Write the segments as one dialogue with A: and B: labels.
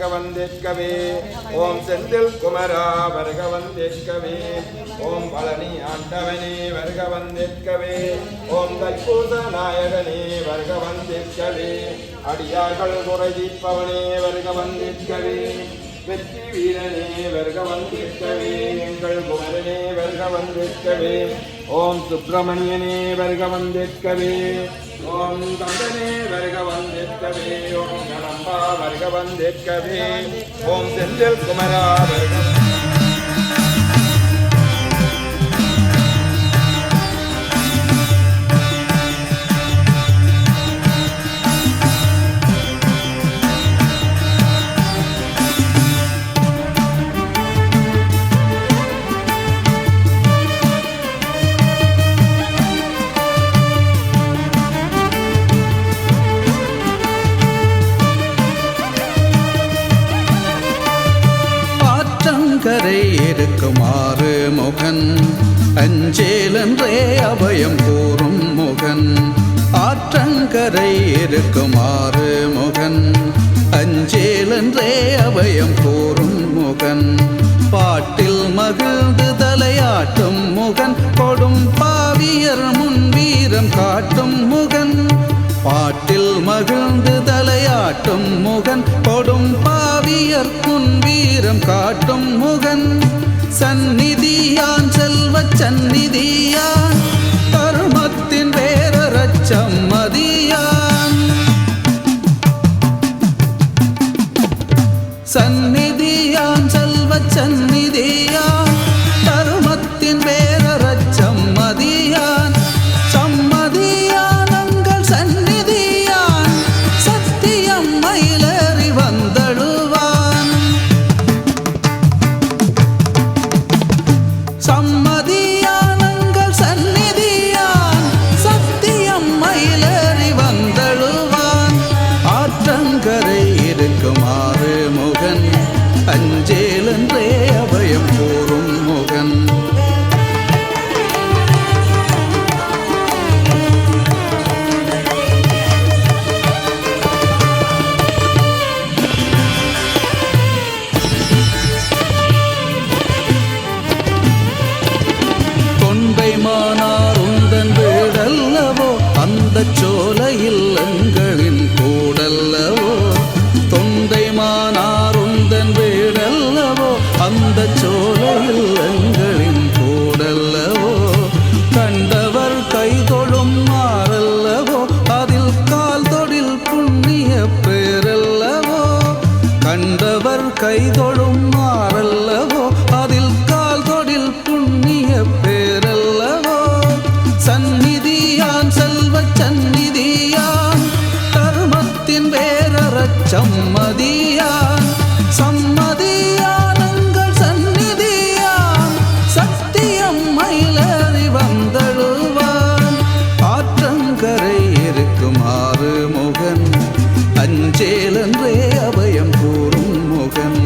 A: வருக வந்திற்கவே. ஓம் செந்தில் குமரா வருக வந்திற்கவே. ஓம் பழனி ஆண்டவனே வருக வந்திற்கவே. ஓம் தைப்பூச நாயகனே வருக வந்திற்கவே. அடியார்கள் குறை தீர்ப்பவனே வருக வந்திற்கவே. வெற்றி வீரனே வருக வந்திற்கவே. எங்கள் குமரனே வருக வந்திற்கவே. ஓம் சுப்பிரமணியனே வருக வந்திற்கவே. ஓம் கந்தனே வருக வந்திற்கவே. ஓம் கடம்பா வருக வந்திற்கவே. ஓம் செந்தில் குமரா வருக.
B: கரை இருக்குமாறு முகன் அஞ்சேலன்றே அபயம் கூறும் முகன். ஆற்றங்கரை இருக்குமாறு முகன் அஞ்சேலன்றே அபயம் கூறும் முகன். பாட்டில் மகிழ்ந்து தலையாட்டும் முகன் கொடும் பாவியர் முன் வீரம் காட்டும் முகன். பாட்டில் மகிழ்ந்து தலையாட்டும் முகன் கொடும் பாவியர் முன் வீரம் காட்டும் முகன். சந்நிதியான் செல்வ சந்நிதியான் தர்மத்தின் வேரச்சம் மதியான். சந்நிதியான் செல்வ சந்நிதியான் தர்மத்தின் வேரச்சம் மதியான். சம்மதியானங்கள் சந்நிதியான் சத்தியம் மயிலேறி வந்தழுவான். சம்மதியானங்கள் சந்நிதியான் சத்தியம் மயிலேறி வந்தழுவான். ஆற்றங்கரை இருக்குமாறு முகன் அஞ்சேலன்றே அபயம் கூறும் முகன். தொண்டைமானார் உந்தன் வீடல்லவோ அந்த சோலையில் எங்களின் கூடல்லவோ. தொண்டைமானார் உந்தன் வீடல்லவோ அந்த சோலையில் எங்களின் கூடல்லவோ. கண்டவர் கைதொழும் மாறல்லவோ அதில் கால் தொழில் புண்ணிய பேரல்லவோ. கண்டவர் கைதொழும் மாறல்லவோ அதில் கால் தொழில் புண்ணிய பேரல்லவோ. சந்நிதியான் செல்வ சந்நிதியான் தர்மத்தின் வேரச்சம் மதியான். சம்மதியானங்கள் சந்நிதியான் சத்தியம் மயிலேறி வந்தழுவான். ஆற்றங்கரை இருக்குமாறு முகன் அஞ்சேலன்றே அபயம் கூறும் முகன்.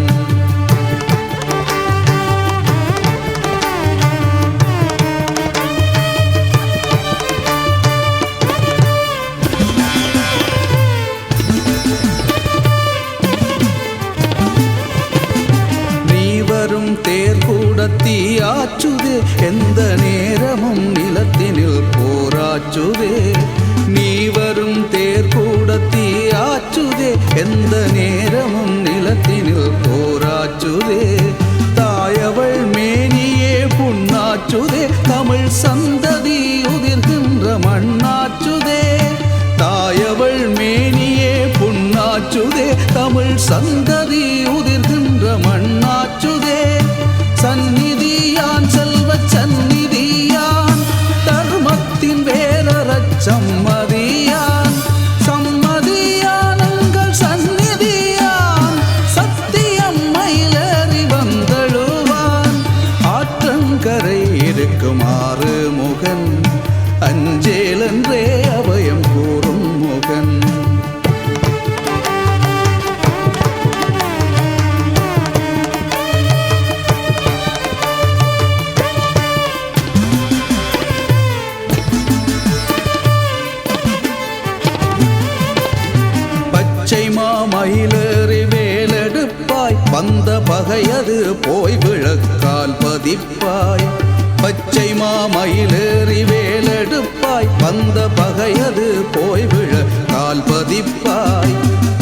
B: தேர்கூடத்தீ ஆச்சுதே எந்த நேரமும் நிலத்தினில் போராச்சுதே. நீ வரும் தேர்கூடத்தீ ஆச்சுதே எந்த நேரமும் நிலத்தினில் போராச்சுதே. தாயவள் மேனியே புண்ணாச்சுதே தமிழ் சந்ததி உதிர்கின்ற மண்ணாச்சுதே. தாயவள் மேனியே புண்ணாச்சுதே தமிழ் சந்ததி உதிர்கின்ற மண்ணாச்சுதே. சந்நிதியான் செல்வ சந்நிதியான் தர்மத்தின் வேரச்சம் மதியான். சம்மதியானங்கள் சந்நிதியான் சத்தியம் மயிலேறி வந்தழுவான். ஆற்றங்கரை இருக்குமாறு முகன் பகையது போய் விழக்கால் பதிப்பாய். பச்சை மாமயிலேறி வேலெடுப்பாய், வந்த பகையது போய் விழ கால் பதிப்பாய்.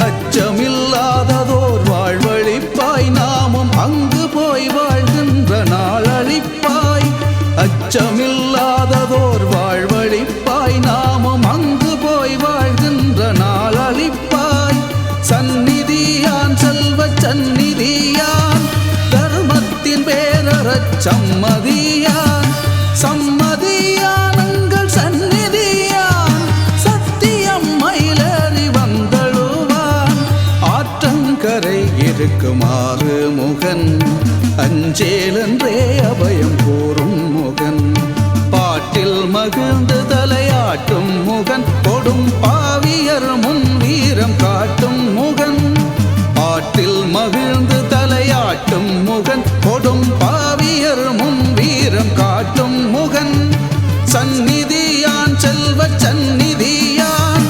B: அச்சமில்லாததோர் வாழ்வழிப்பாய், நாமும் அங்கு போய் வாழ்கின்ற நாள் அழிப்பாய். அச்சமில்லாததோர் வாழ்வழிப்பாய், நாமும் அங்கு போய் வாழ்கின்ற நாள் அழிப்பாய். சந்நிதியான் செல்வ சந்நிதியான் தர்மத்தின் பேரறச் சம்மதியான். சம்மதியானங்கள் சந்நிதியான் சத்தியம் மயிலேறி வந்தழுவான். ஆற்றங்கரை இருக்குமாறு முகன், அஞ்சேலென்றே அபயம் கூறும் முகன். பாட்டில் மகிழ்ந்து தலையாட்டும் முகன், கொடும் பாவியர் முன் வீரம் காட்டும் முகன். பாட்டில் மகிழ்ந்து தலையாட்டும் முகன், கொடும் பாவியர் முன் வீரம் காட்டும் முகன். சந்நிதியான் செல்வ சந்நிதியான்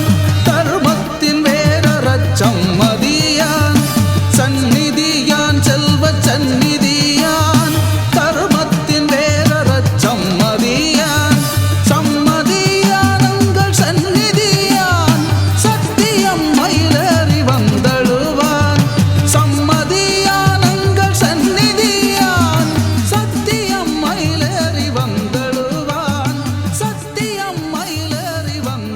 B: தர்மத்தின் வேரறச் சம்மதியான். சந்நிதியான் செல்வ சந்நிதியான் தர்மத்தின் வேரறச் சம்மதியான். சம்மதியானங்கள் சந்நிதியான் சத்தியம் மயிலேறி வந்தழுவான். சம்மதியானங்கள் சந்நிதியான் சத்தியம் மயிலேறி வந்தழுவான். சத்தியம் மயிலேறி வந்தழுவான்.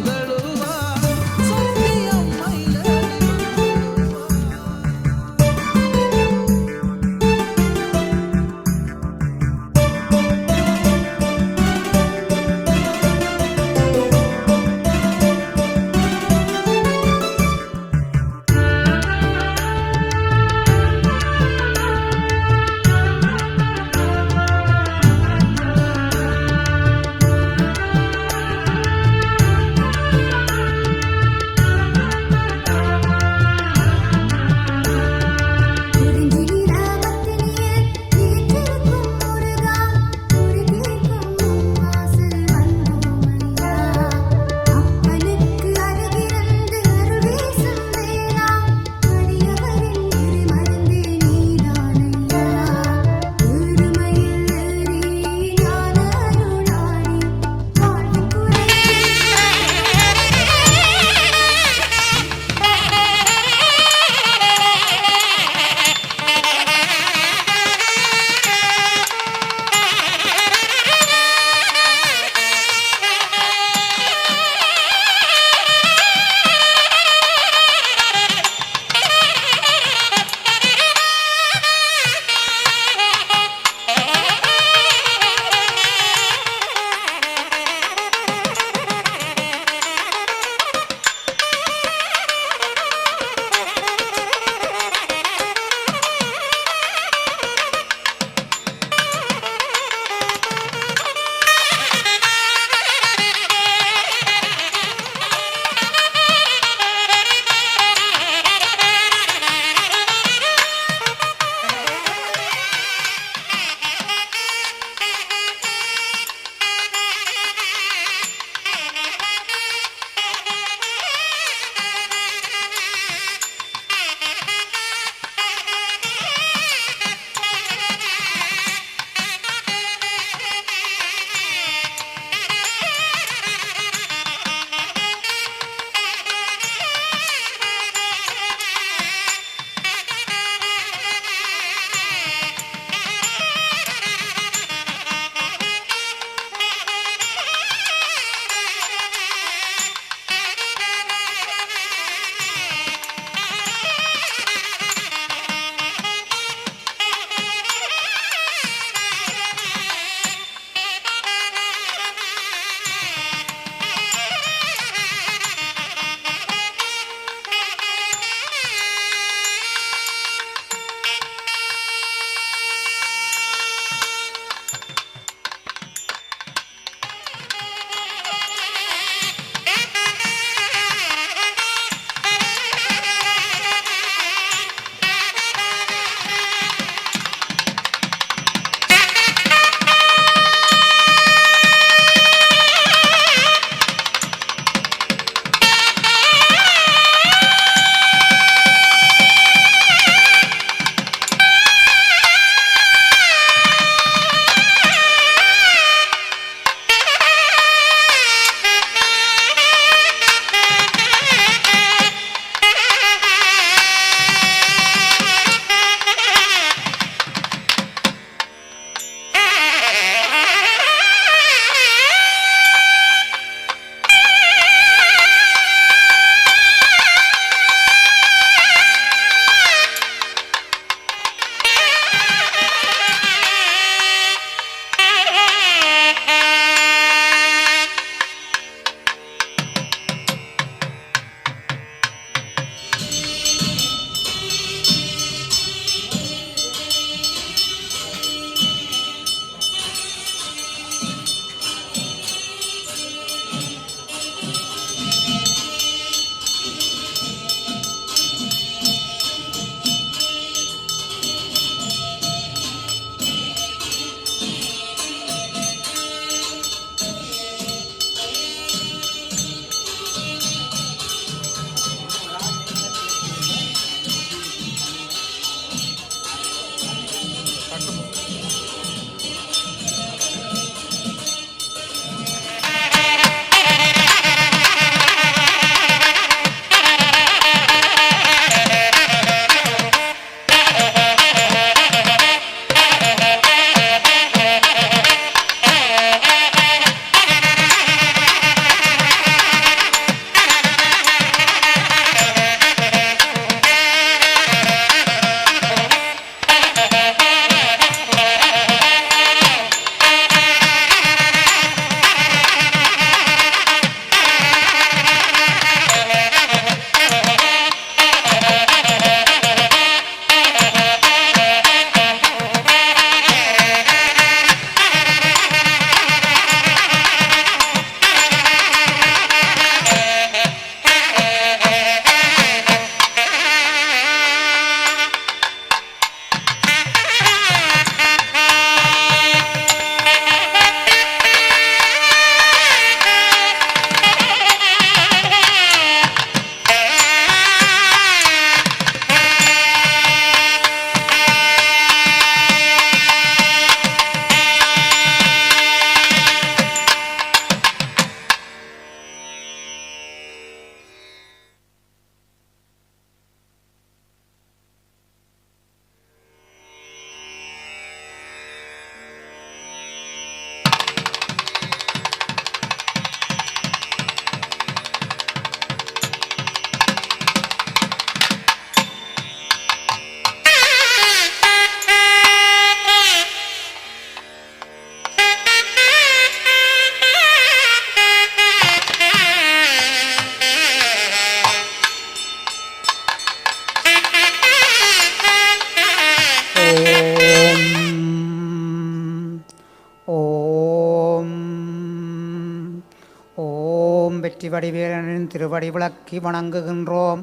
C: ஓம் வெற்றி வடிவேலனின் திருவடி விளக்கி வணங்குகின்றோம்.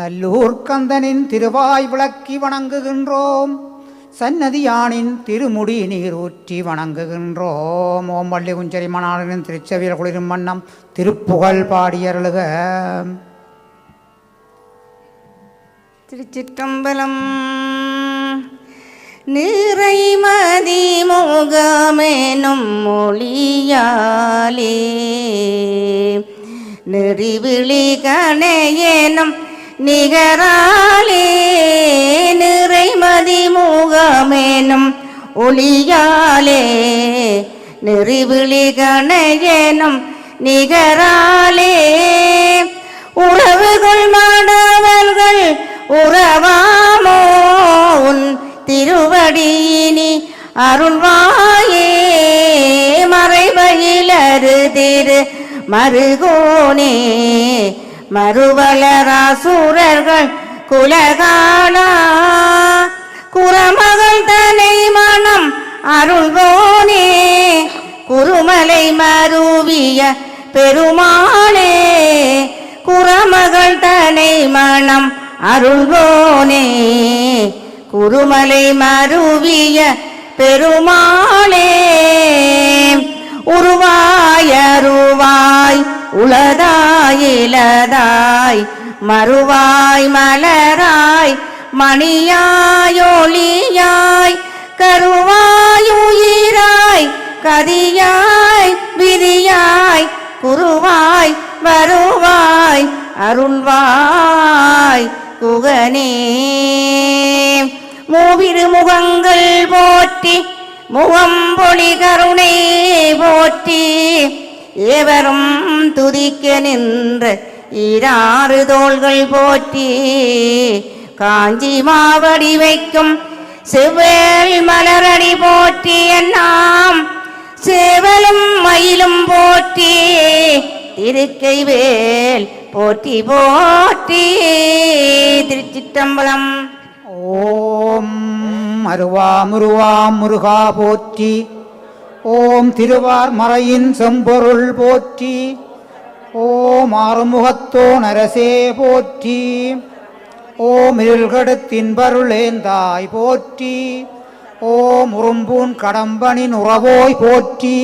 C: நல்லூர் கந்தனின் திருவாய் விளக்கி வணங்குகின்றோம். சன்னதியானின் திருமுடி நீரூற்றி வணங்குகின்றோம். ஓம் வள்ளி குஞ்சரி மணாளனின் திருச்செவியல் குளிரும் வண்ணம் திருப்புகழ் பாடியருளுக.
D: திருச்சிற்றம்பலம். நிறைமதி முகமெனும் மொழியாலே நெறிவிழி கணையெனும் நிகராலே நிறைமதி முகமெனும் ஒளியாலே நெறிவிழி கணையெனும் நிகராலே உறவுகள் மாணவர்கள் உறவாமோ உன் திருவடியினி அருள்வாயே மறைவயிலரு திரு மருகோனே மறுவலராசூரர்கள் குலகாலா குறமகள் தனை மனம் அருள்வோனே குருமலை மருவிய பெருமாளே குறமகள் தனை மனம் அருள்வோனே குருமலை மருவிய பெருமாளே உருவாய் அருவாய் உளதாய் இலதாய் மறுவாய் மலராய் மணியாய் ஒளியாய் கருவாய் உயிராய் கதியாய் விதியாய் குருவாய் வருவாய் அருள்வாய் குகனே மூவிரு முகங்கள் போற்றி முகம்பொழி கருணை போற்றி ஏவரும் துதிக்க நின்ற ஈராறு தோள்கள் போற்றி காஞ்சி மாவடி வைக்கும் செவ்வேல் மலரடி போற்றி எல்லாம் சேவலும் மயிலும் போற்றி திருக்கைவேல் போற்றி போற்றி. திருச்சிற்றம்பலம்.
C: ஓம் அருவாமுருவாம் முருகா போற்றி. ஓம் திருவார் மறையின் செம்பொருள் போற்றி. ஓம் ஆறுமுகத்தோன் அரசே போற்றி. ஓம் இருள்கடுத்தின் பருளேந்தாய் போற்றி. ஓம் உறும்பூன் கடம்பனின் உறவோய் போற்றி.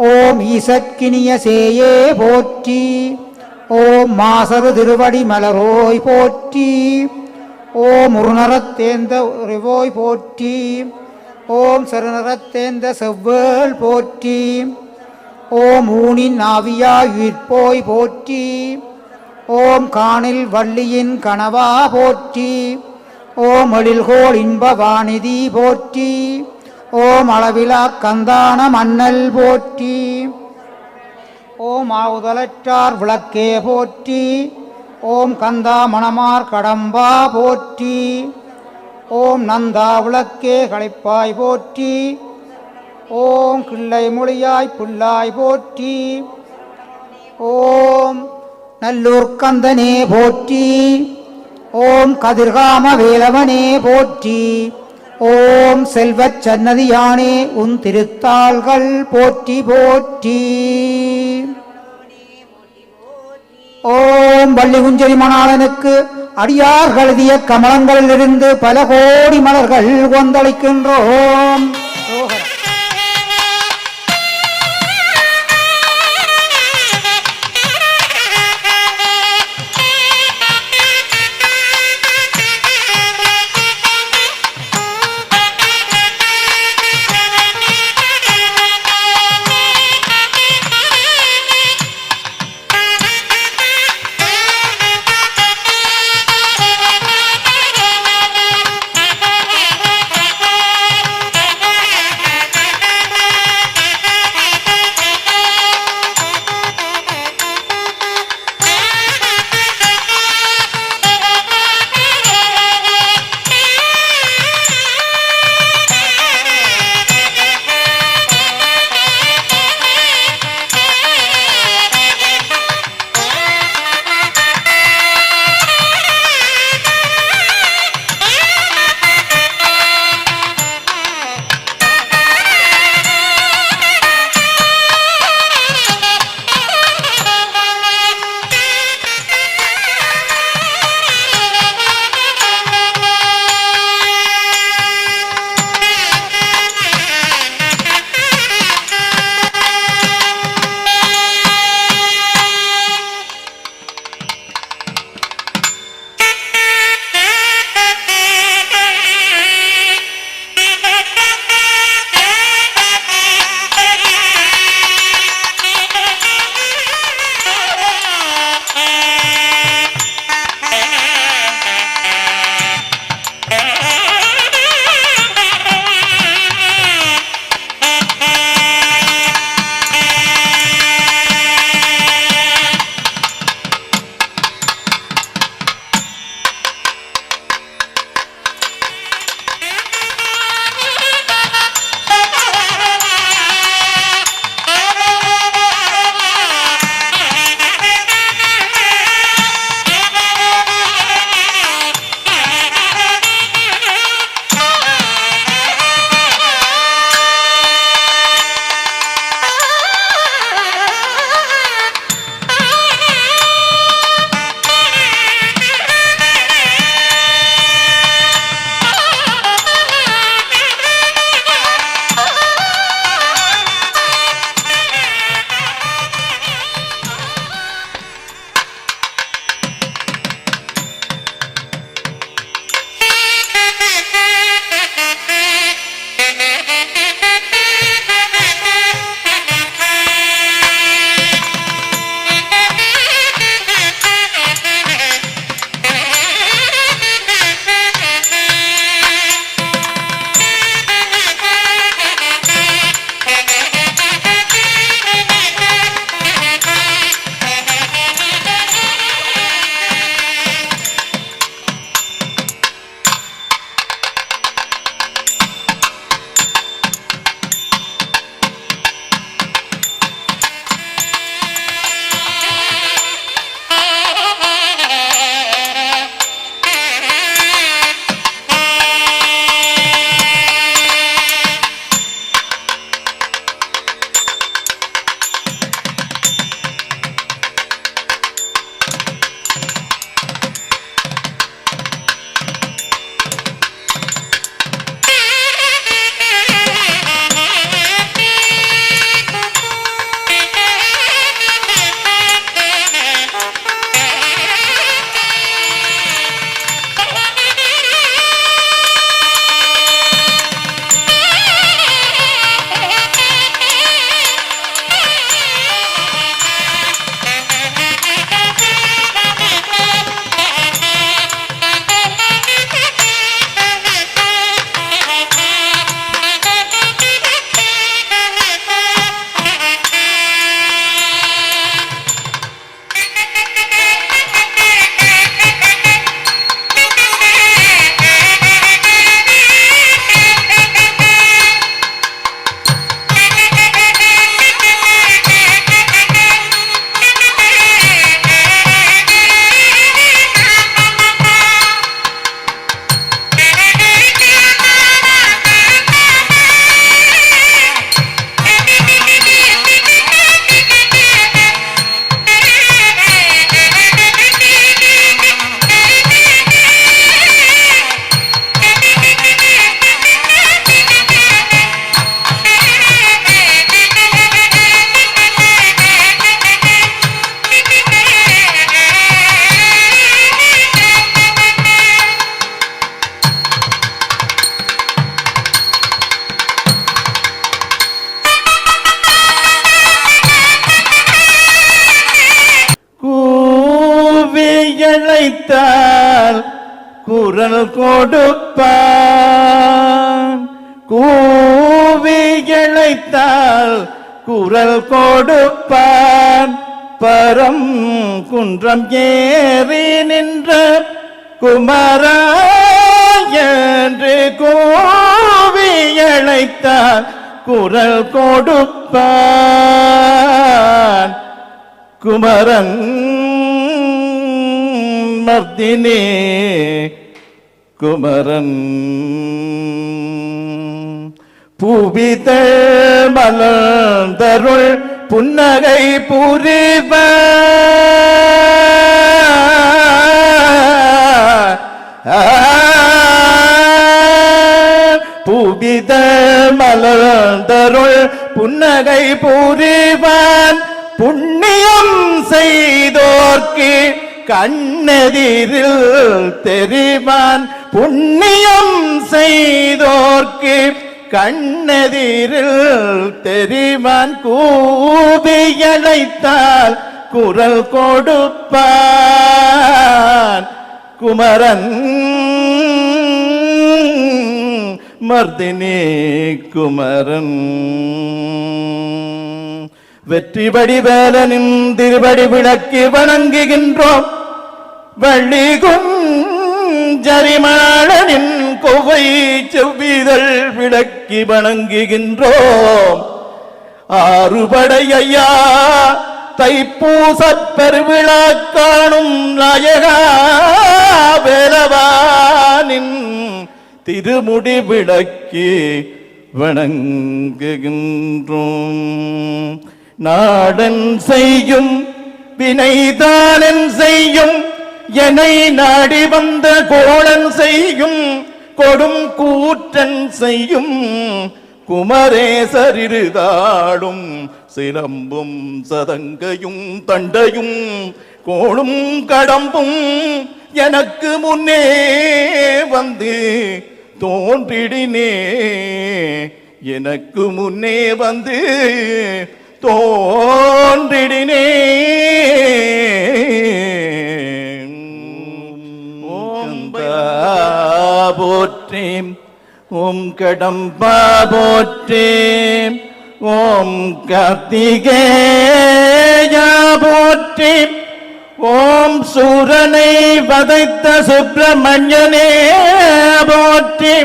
C: ஓம் ஈசற்கினிய சேயே போற்றி. ஓம் மாசரு திருவடி மலரோய் போற்றி. ஓம் உருநரத்தேந்த உறவோய் போற்றி. ஓம் செருநரத்தேந்த செவ்வேள் போற்றி. ஓம் ஊனின் ஆவியாய் உயிர்ப்போய் போற்றி. ஓம் காணில் வள்ளியின் கணவா போற்றி. ஓம் எழில்கோள் இன்ப வாநிதி போற்றி. ஓம் அளவிலா கந்தான மன்னல் போற்றி. ஓம் ஆவுதலற்றார் விளக்கே போற்றி. ஓம் கந்தா மணமார் கடம்பா போற்றி. ஓம் நந்தா விளக்கே களைப்பாய் போற்றி. ஓம் கிள்ளை மொழியாய் புல்லாய் போற்றி. ஓம் நல்லூர் கந்தனே போற்றி. ஓம் கதிர்காம வேலவனே போற்றி. ஓம் செல்வச் சன்னதியானே உன் திருத்தாள்கள் போற்றி போற்றி. ஓம் வள்ளி குஞ்சரி மணாளனுக்கு அடியார் கழுதிய கமலங்களிலிருந்து பல கோடி மலர்கள் கொந்தளிக்கின்றோம்.
E: அழைத்தால் குரல் கொடுப்பான், கூவி அழைத்தால் குரல் கொடுப்பான். பரம் குன்றம் ஏறி நின்ற குமரா என்று கூவி அழைத்தால் குரல் கொடுப்பான். குமரன் மர்தினே குமரன் பூவிதழ் மலர்ந்தருள் புன்னகை புரிவ பூவிதழ் மலர்ந்தருள் புன்னகை புரிவான். புண்ணியம் செய்தோர்க்கு கண்ணெதிரில் தெரிவான். புண்ணியம் செய்தோர்க்கு கண்ணெதிரில் தெரிவான். கூவி அழைத்தால் குரல் கொடுப்பான். குமரன் மர்தினி குமரன் வெற்றி வடிவேலனின் திருவடி விளக்கி வணங்குகின்றோம். வள்ளிகுஞ்சரிமாளனின் கொவை செவ்விதழ் விளக்கி வணங்குகின்றோம். ஆறுபடையா தைப்பூசப் பெருவிழா காணும் நாயகா வேலவானின் திருமுடி விளக்கி வணங்குகின்றோம். நாடன் செய்யும் வினைதானன் செய்யும் என்னை நாடி வந்த கோளன் செய்யும் கொடும் கூற்றன் செய்யும் குமரேசரிருதாடும் சிலம்பும் சதங்கையும் தண்டையும் கோளும் கடம்பும் எனக்கு முன்னே வந்து தோன்றிடினே, எனக்கு முன்னே வந்து தோன்றிடினே. ஓம் போற்றே, ஓம் கடம்பா போற்றே, ஓம் கார்த்திகேயா போற்றே, ஓம் சூரனை வதைத்த சுப்பிரமணியனே போற்றி,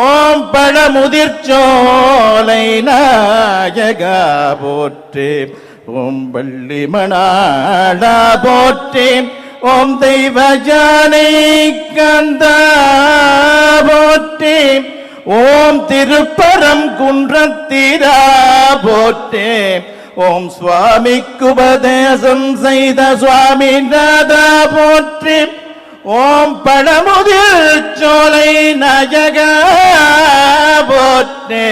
E: ஓம் பழமுதிர்ச்சோலை நாயகா போற்றி, ஓம் வள்ளி மணாளா போற்றி, ஓம் தெய்வ ஜானை கந்தா போற்றி, ஓம் திருப்பரம் குன்றத்திரா போற்றி, ஓம் சுவாமிக்கு உபதேசம் செய்த சுவாமிநாதா போற்றி, ஓம் பழமுதிர் சோலை நாயகா போற்றி,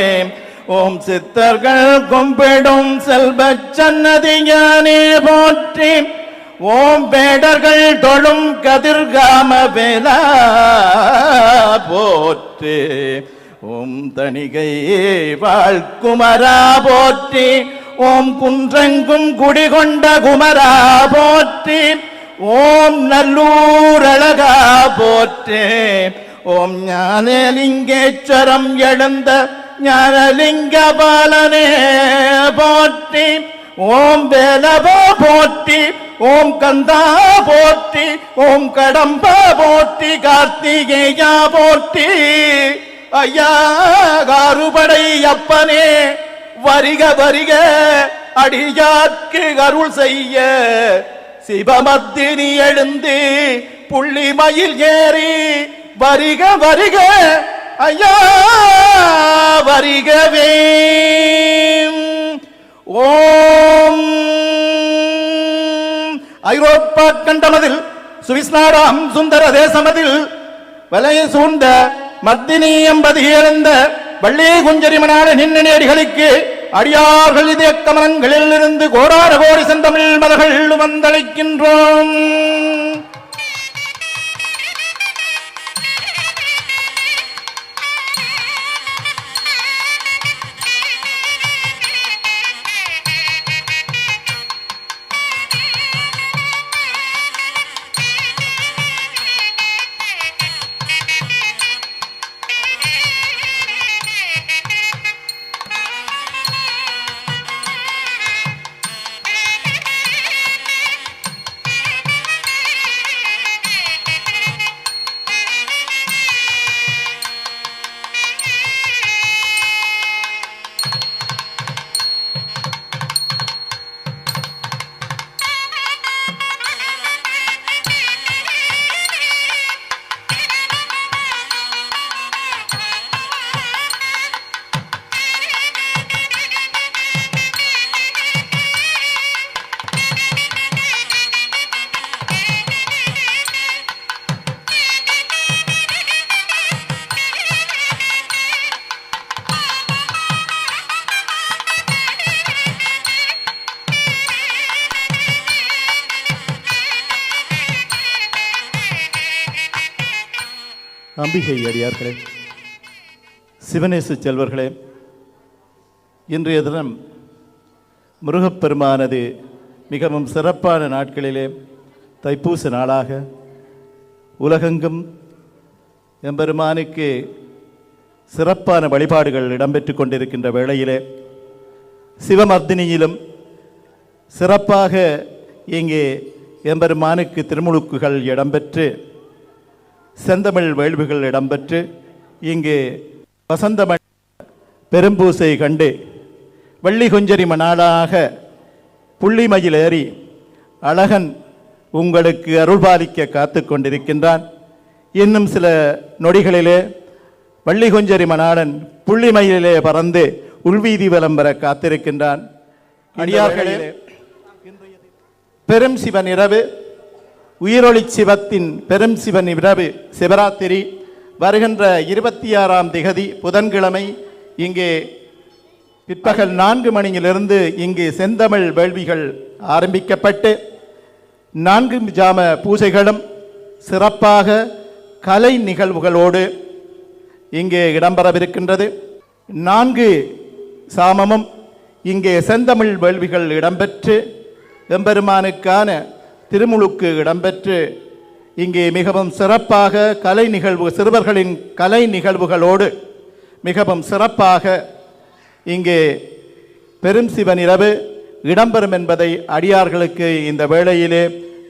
E: ஓம் சித்தர்கள் கும்பிடும் செல்வ சன்னதியானே போற்றி, ஓம் பேடர்கள் தொழும் கதிர்காம வேலா போற்றி, ஓம் தணிகை வாழ்குமரா போற்றி, ஓம் குன்றெங்கும் குடிகொண்ட குமரா போற்றி, ஓம் நல்லூர் அழகா போற்றே, ஓம் ஞானலிங்கேஸ்வரம் எழுந்த ஞானலிங்க பாலனே போற்றி, ஓம் வேலவா போற்றி, ஓம் கந்தா போற்றி, ஓம் கடம்பா போற்றி, கார்த்திகேயா போற்றி. ஐயா காருபடை அப்பனே வருக வருக, அடியார்க்கு அருள் செய்ய சிவமத்தினி எழுந்து புள்ளிமயில் ஏறி வருக வருக ஐயா வருகவே. ஓம் ஐரோப்பா கண்டமதில் சுவிஸ் நாடாம் சுந்தர தேசமதில் வலையை சூழ்ந்த மத்தினி என்பது இழந்த வள்ளி குஞ்சரிமனான நின்னேடிகளுக்கு அடியார்கள் இதே கமலங்களில் இருந்து கோடான கோடி செந்தமிழ் மலர்கள் வந்தளிக்கின்றோம். அம்பிகை அடியார்களே, சிவநேச செல்வர்களே, இன்றைய தினம் முருகப்பெருமானது மிகவும் சிறப்பான நாட்களிலே தைப்பூச நாளாக உலகெங்கும் எம்பெருமானுக்கு சிறப்பான வழிபாடுகள் இடம்பெற்று கொண்டிருக்கின்ற வேளையிலே சிவமர்தினியிலும் சிறப்பாக இங்கே எம்பெருமானுக்கு திருமுழுக்குகள் இடம்பெற்று செந்தமிழ் வேள்விகள் இடம்பெற்று இங்கே வசந்தமணி பெரும்பூசை கண்டு வள்ளி கொஞ்சரி மணாளாக புள்ளிமயில் ஏறி அழகன் உங்களுக்கு அருள்பாலிக்க காத்து கொண்டிருக்கின்றான். இன்னும் சில நொடிகளிலே வள்ளி கொஞ்சரி மணாளன் புள்ளிமயிலே பறந்து உள்வீதி வலம் பெற காத்திருக்கின்றான். அடியார்களே, பெரும் சிவன் இரவு, உயிரொளி சிவத்தின் பெரும் சிவன் இரவு சிவராத்திரி வருகின்ற 26ஆம் திகதி புதன்கிழமை இங்கே பிற்பகல் 4 மணியிலிருந்து இங்கே செந்தமிழ் வேள்விகள் ஆரம்பிக்கப்பட்டு 4 ஜாம பூஜைகளும் சிறப்பாக கலை நிகழ்வுகளோடு இங்கே இடம்பெறவிருக்கின்றது. 4 சாமமும் இங்கே செந்தமிழ் வேள்விகள் இடம்பெற்று எம்பெருமானுக்கான திருமுழுக்கு இடம்பெற்று இங்கே மிகவும் சிறப்பாக கலை நிகழ்வு சிறுவர்களின் கலை நிகழ்வுகளோடு மிகவும் சிறப்பாக இங்கே பெரும் சிவன் இரவு இடம்பெறும் என்பதை அடியார்களுக்கு இந்த வேளையிலே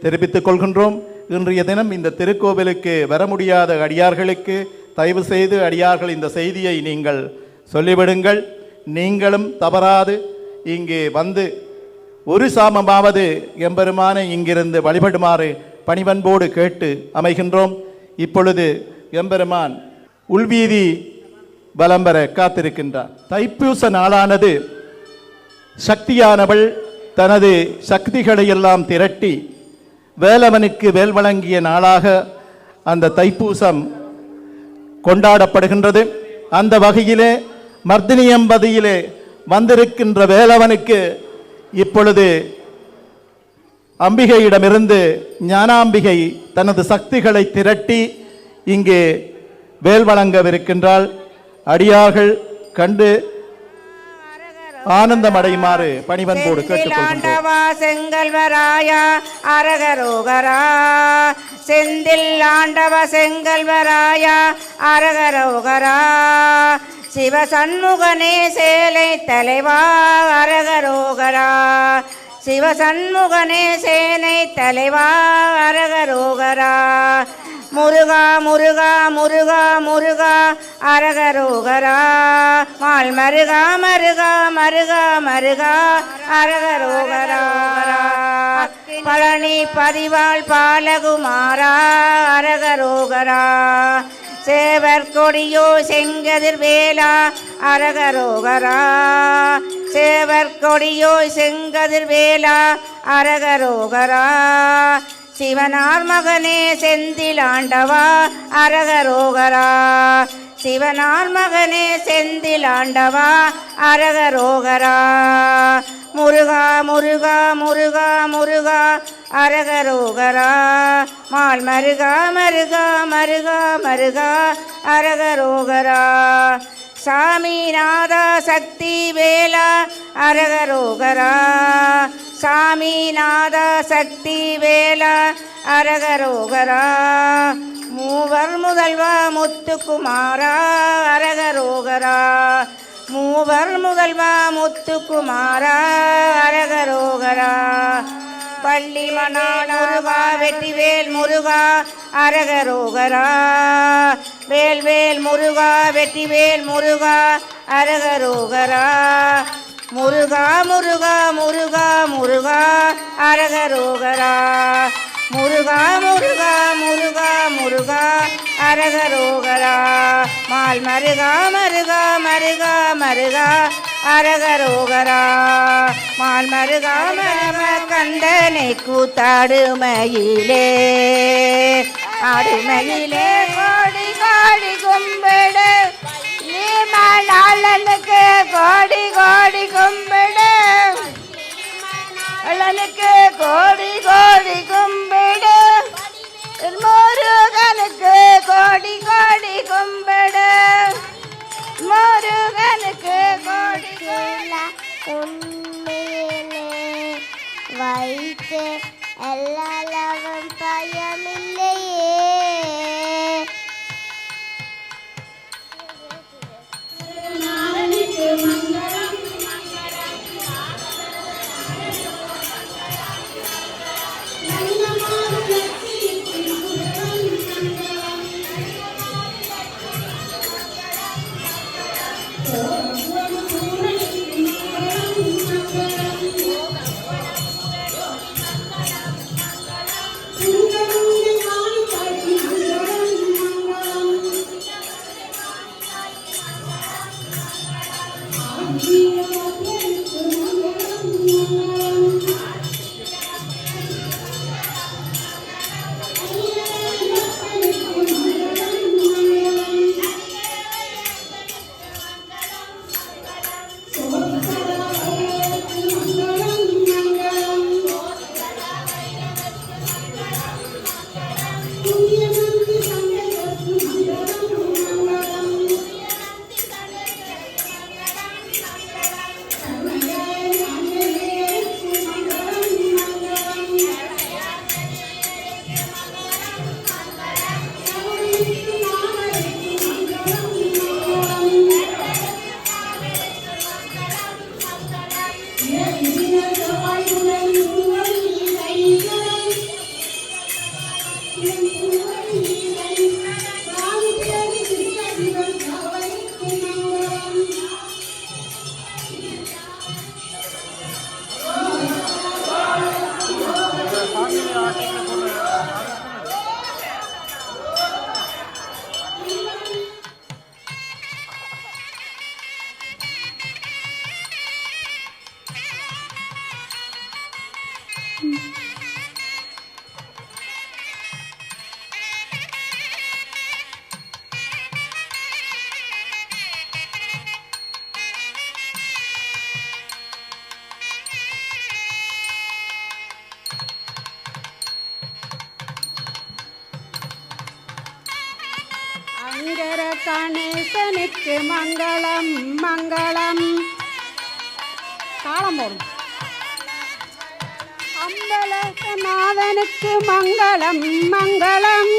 E: தெரிவித்துக் கொள்கின்றோம். இன்றைய தினம் இந்த திருக்கோவிலுக்கு வர முடியாத அடியார்களுக்கு தயவு செய்து அடியார்கள் இந்த செய்தியை நீங்கள் சொல்லிவிடுங்கள். நீங்களும் தவறாது இங்கே வந்து ஒரு சாமமாவது எம்பெருமானை இங்கிருந்து வழிபடுமாறு பணிவன்போடு கேட்டு அமைகின்றோம். இப்பொழுது எம்பெருமான் உள்வீதி பலம்பெற காத்திருக்கின்றார். தைப்பூச நாளானது சக்தியானவள் தனது சக்திகளை எல்லாம் திரட்டி வேலவனுக்கு வேல் வழங்கிய நாளாக அந்த தைப்பூசம் கொண்டாடப்படுகின்றது. அந்த வகையிலே மர்தினியம்பதியிலே வந்திருக்கின்ற வேலவனுக்கு இப்பொழுது அம்பிகையிடமிருந்து ஞானாம்பிகை தனது சக்திகளை திரட்டி இங்கே வேல் வழங்கவிருக்கின்றாள். அடியார்கள் கண்டு ஆனந்தம் அடையுமாறு பணிவன்போடு கேட்டுக்கொள்கின்றோம்.
D: செங்கல்வராயா அரகரோகரா, செந்தில் ஆண்டவ செங்கல்வராயா அரகரோகரா, சிவசண்முகனே சேலை தலைவா அரகரோகரா, சிவசண்முகனே சேனை தலைவா அரகரோகரா, முருகா முருகா முருகா முருகா அரகரோகரா, மால் மருகா மருகா மருகா மருகா அரகரோகரா, பழனி பதிவாள் பாலகுமாரா அரகரோகரா, சேவர் கொடியோ செங்கதிர் வேலா அரகரோகரா, சேவர் கொடியோ செங்கதிர் வேலா அரகரோகரா, சிவனார் மகனே செந்திலாண்டவா அரகரோகரா, சிவனார் மகனே செந்திலாண்டவா அரகரோகரா, முருகா முருகா முருகா முருகா அரகரோகரா, மால் மருகா மருகா மருகா மருகா அரகரோகரா, சாமிநாதா சக்தி வேலா அரகரோகரா, சாமிநாதா சக்தி வேலா அரகரோகரா, மூவர் முதல்வா முத்துக்குமாரா அரகரோகரா, மூவர் முதல்வா முத்துக்குமாரா அரகரோகரா, பள்ளி மணாள் முருகா வெற்றிவேல் முருகா அரகரோகரா, வேல்வேல் முருகா வெற்றிவேல் முருகா அரகரோகரா, முருகா முருகா முருகா முருகா அரகரோகரா, முருகா முருகா முருகா முருகா அரகரோகரா, மால் மருகா மருகா மருகா மருகா அரகரோகரா, மால் மருகா மருக கண்டனை கூத்தாடுமையிலே, ஆடுமையிலே கோடி கோடி கும்பிடு, நீ மணாளனுக்கு கோடி கோடி கும்பிடு, அழனுக்கு கோடி கோடி கும்பிடு, முருகனுக்கு கோடி கோடி கும்பிடு முருகனுக்கு கோடி
F: உண்மையிலே வைத்து எல்லாவும் பயமில்லையே.
D: அங்கர கணேசனுக்கு மங்களம் மங்களம். காலம் போடும். அம்பலநாதனுக்கு மங்களம் மங்களம்.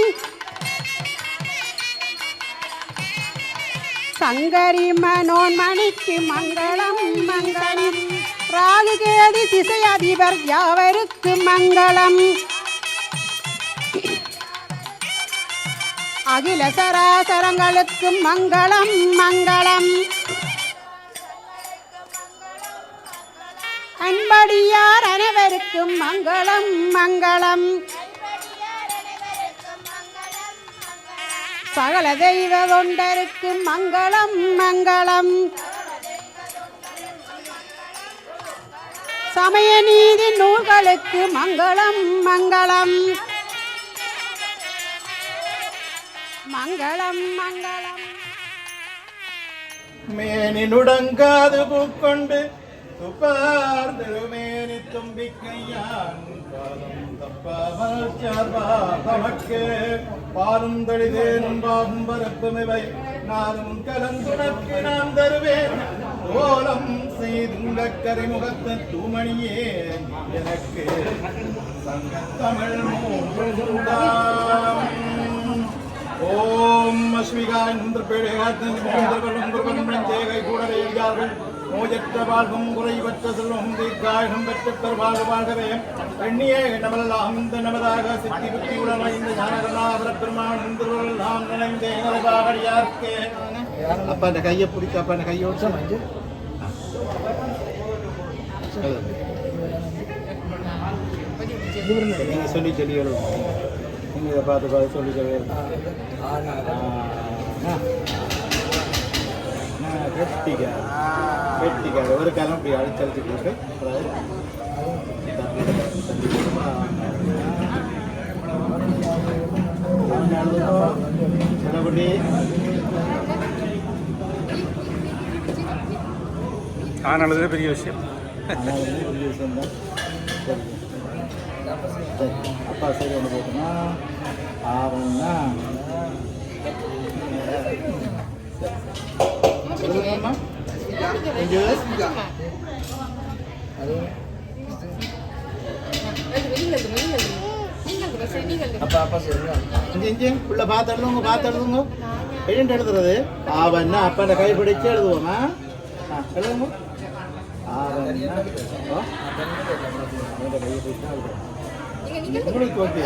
D: சங்கரி மனோன்மணிக்கு மங்களம் மங்களம். ராகுகேது திசை அதிபர் யாவருக்கு மங்களம். அகில சராசரங்களுக்கு மங்களம் மங்களம். அன்படியார் அனைவருக்கும் மங்களம் மங்களம். சகல தெய்வ தொண்டருக்கு மங்களம் மங்களம். சமய நீதி நூல்களுக்கு மங்களம் மங்களம். மங்களம் மங்களம்.
E: மேனி நுடங்காது பூக்கொண்டு துப்பார் திருமேனி தும்பிக்கையான் பாதம் தப்பாமல் சார்பா தமக்கு பாலும் தளிதேனும் பாகும் பரப்புமிவை நானும் கலந்துனக்கு நான் தருவேன். கோலம் செய்துங்க கரிமுகத்த தூமணியே எனக்கு சங்கத்தமிழ் மூன்றுண்டாம். ஓம் அஸ்மிகாய் நந்திரப்பேடை கூடவேயார்கள் நோயற்ற வாழ்வும் குறைவற்ற செல்வம் தீர்க்காயம் பெற்ற பெருவாழ்வு வாழ்கவே. எண்ணிய எண்ணமெல்லாம் இந்த நமதாக சித்தி புத்தி உடல் இந்த ஞானகநாதர பெருமான் இந்திரலாம் நினைந்தே நலபாகடியார்க்கே. அப்பா அந்த கையை பிடிக்க, அப்பா அந்த கையோடு சமைஞ்சு நீங்க சொல்லி சொல்லி நீங்கள் இதை பார்த்து சொல்லி சொல்லி வெட்டிக்கார ஒரு காலம் இப்படி அழிச்சழிச்சுட்டு சிலபடி
G: ஆனாலும் பெரிய விஷயம்
E: பெரிய விஷயம்தான். சரி அப்பா சரி ஒன்று போட்டோம்னா ஆவணம்னா எழுதுங்கம்மா. கொஞ்சம் இஞ்சி உள்ள பார்த்து எழுதுங்க எழுண்டு எழுதுறது ஆவன்னா அப்பா கை பிடிச்சு எழுதுவோமா எழுதுங்க உங்களுக்கு ஓகே